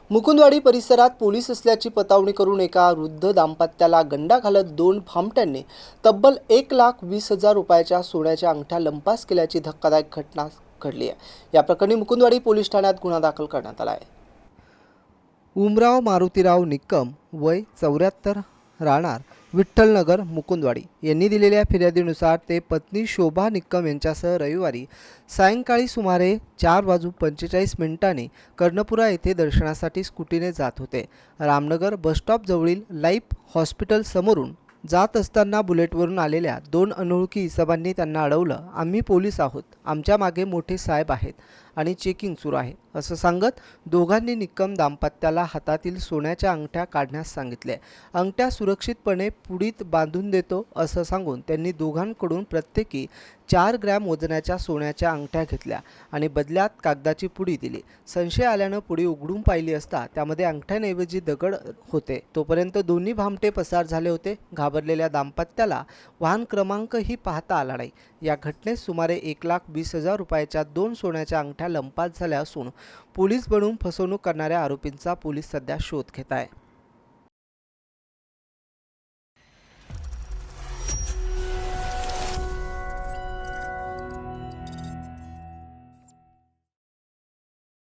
मुकुंदवाडी परिसरात पोलीस असल्याची पतावणी करून एका वृद्ध दाम्पत्याला गंडा घालत दोन भामट्यांनी तब्बल 1,20,000 रुपयाच्या सोन्याच्या अंगठ्या लंपास केल्याची धक्कादायक घटना घडली आहे। या प्रकरणी मुकुंदवाडी पोलीस ठाण्यात गुन्हा दाखल करण्यात आला आहे। उमराव मारुतीराव निक्कम वय 74 राहणार विठ्ठलनगर मुकुंदवाडी यांनी दिलेल्या फिर्यादीनुसार ते पत्नी शोभा निक्कम यांच्यासह रविवारी सायंकाळी सुमारे 4:45 कर्णपुरा येथे दर्शनासाठी स्कूटीने जात होते। रामनगर बसस्टॉप जवळील लाईफ हॉस्पिटल समोरून जात असताना बुलेटवरून आलेल्या दोन अनोळखी इसबांनी त्यांना अडवलं। आम्ही पोलीस आहोत, आमच्या मागे मोठे साहेब आहेत आणि चेकिंग सुरू आहे असं सांगत दोघांनी निक्कम दाम्पत्याला हातातील सोन्याच्या अंगठ्या काढण्यास सांगितले। अंगठ्या सुरक्षितपणे पुडीत बांधून देतो असं सांगून त्यांनी दोघांकडून प्रत्येकी 4 ग्रॅम वजनाच्या सोन्याच्या अंगठ्या घेतल्या आणि बदल्यात कागदाची पुडी दिली। संशय आल्यानं पुडी उघडून पाहिली असता त्यामध्ये अंगठ्यांऐवजी दगड होते। तोपर्यंत दोन्ही भामटे पसार झाले होते। घाबरलेल्या दाम्पत्याला वाहन क्रमांकही पाहता आला नाही। या घटनेत सुमारे 1,20,000 रुपयाच्या 2 सोन्याच्या अंगठ्या लंपास झाल्या असून पोलीस बनून फसवणूक करणाऱ्या आरोपींचा पोलीस सध्या शोध घेत आहे।